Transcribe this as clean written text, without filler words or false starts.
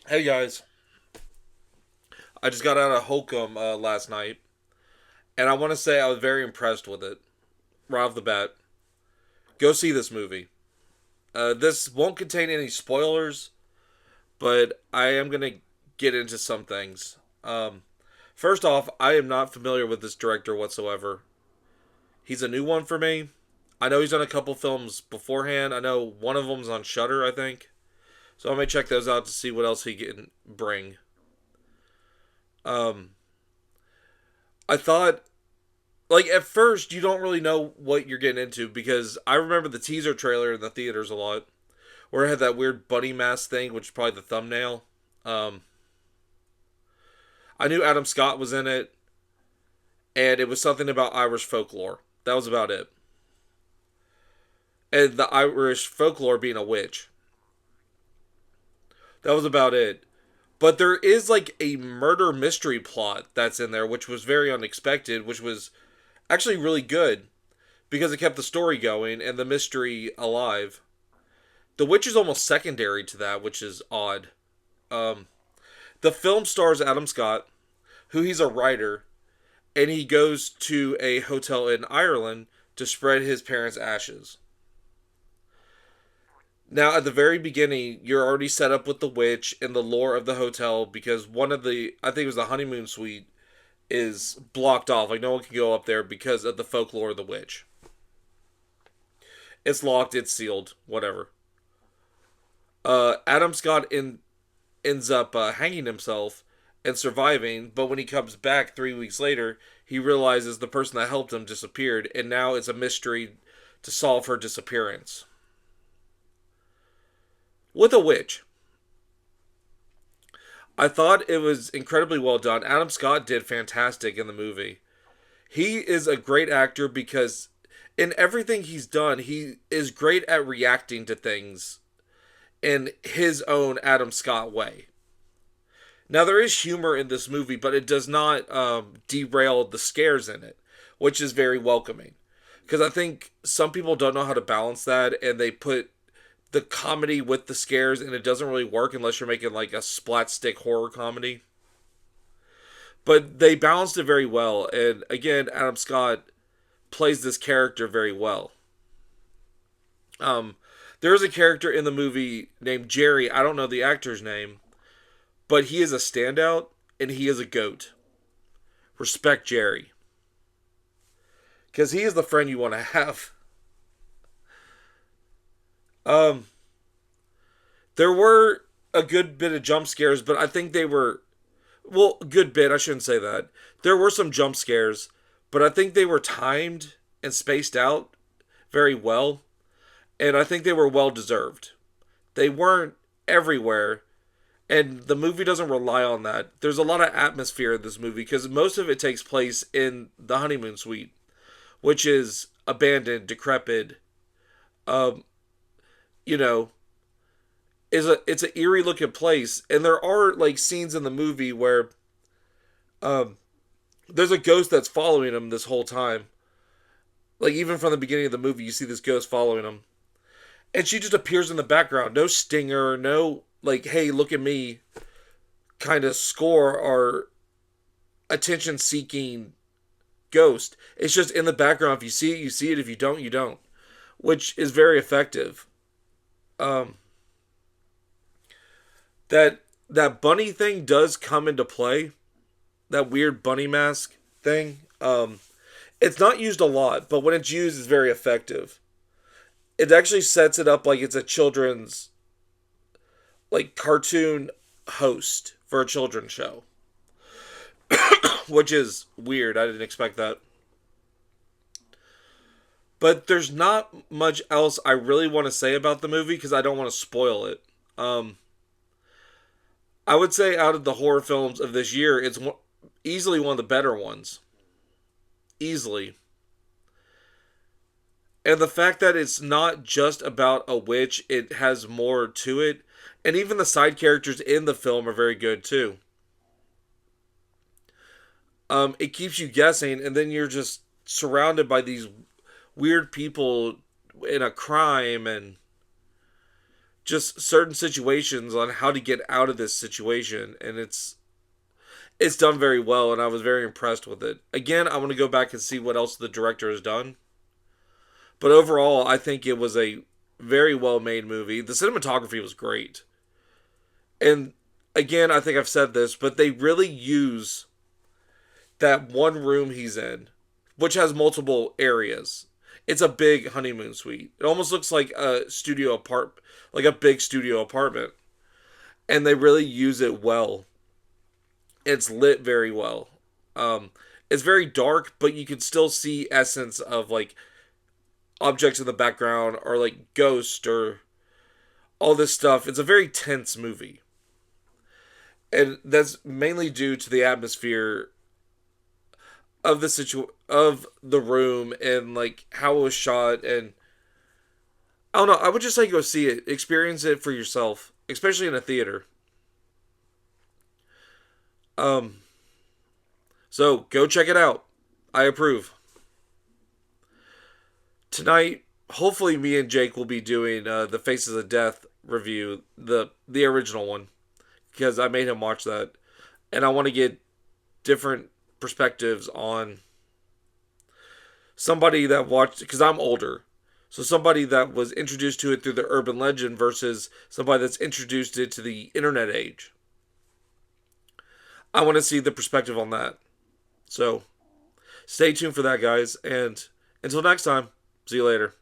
Hey guys, I just got out of Hokum last night, and I want to say I was very impressed with it. Right off the bat, go see this movie. This won't contain any spoilers, but I am gonna get into some things. First off, I am not familiar with this director whatsoever. He's a new one for me. I know he's done a couple films beforehand. I know one of them's on Shutter, I think. So I may check those out to see what else he can bring. Um, I thought at first you don't really know what you're getting into because I remember the teaser trailer in the theaters a lot where it had that weird bunny mask thing, which is probably the thumbnail. Um, I knew Adam Scott was in it, and it was something about Irish folklore. That was about it. And the Irish folklore being a witch. That was about it. But there is a murder mystery plot that's in there, which was very unexpected, which was actually really good because it kept the story going and the mystery alive. The witch is almost secondary to that, which is odd. Um, the film stars Adam Scott, who he's a writer, and he goes to a hotel in Ireland to spread his parents' ashes. Now, at the very beginning, you're already set up with the witch and the lore of the hotel because one of I think it was the honeymoon suite, is blocked off. Like, no one can go up there because of the folklore of the witch. It's locked, it's sealed, whatever. Adam Scott ends up hanging himself and surviving, but when he comes back 3 weeks later, he realizes the person that helped him disappeared, and now it's a mystery to solve her disappearance. With a witch. I thought it was incredibly well done. Adam Scott did fantastic in the movie. He is a great actor because in everything he's done, he is great at reacting to things in his own Adam Scott way. Now, there is humor in this movie, but it does not derail the scares in it, which is very welcoming. Because I think some people don't know how to balance that, and they put the comedy with the scares, and it doesn't really work unless you're making a splat stick horror comedy. But they balanced it very well, and again, Adam Scott plays this character very well. Um, there is a character in the movie named Jerry. I don't know the actor's name, but he is a standout, and he is a goat. Respect Jerry, because he is the friend you want to have. Um, there were a good bit of jump scares, but I think they were good bit. I shouldn't say that. There were some jump scares, but I think they were timed and spaced out very well, and I think they were well deserved. They weren't everywhere, and the movie doesn't rely on that. There's a lot of atmosphere in this movie because most of it takes place in the honeymoon suite, which is abandoned, decrepit. Um, you know, it's an eerie looking place, and there are scenes in the movie where um, there's a ghost that's following him this whole time. Like even from the beginning of the movie, you see this ghost following him, and she just appears in the background. No stinger, no "Hey, look at me" kind of score or attention seeking ghost. It's just in the background. If you see it, you see it. If you don't, you don't. Which is very effective. Um, that bunny thing does come into play. That weird bunny mask thing. It's not used a lot, but when it's used, it's very effective. It actually sets it up like it's a children's cartoon host for a children's show, which is weird. I didn't expect that. But there's not much else I really want to say about the movie because I don't want to spoil it. Um, I would say out of the horror films of this year, it's easily one of the better ones. Easily. And the fact that it's not just about a witch, it has more to it. And even the side characters in the film are very good too. It keeps you guessing, and then you're just surrounded by these weird people in a crime, and just certain situations on how to get out of this situation, and it's done very well, and I was very impressed with it. Again, I want to go back and see what else the director has done, but overall, I think it was a very well made movie. The cinematography was great, and again, I think I've said this, but they really use that one room he's in, which has multiple areas. It's a big honeymoon suite. It almost looks like a studio apart, like a big studio apartment, and they really use it well. It's lit very well. Um, it's very dark, but you can still see essence of like objects in the background or like ghosts or all this stuff. It's a very tense movie, and that's mainly due to the atmosphere of of the room and like how it was shot. And I don't know. I would just say go see it, experience it for yourself, especially in a theater. Um, so go check it out. I approve. Tonight, hopefully, me and Jake will be doing the Faces of Death review, the original one, because I made him watch that, and I want to get different perspectives on somebody that watched, because I'm older, so somebody that was introduced to it through the urban legend versus somebody that's introduced it to the internet age. I want to see the perspective on that. So stay tuned for that, guys, and until next time, see you later.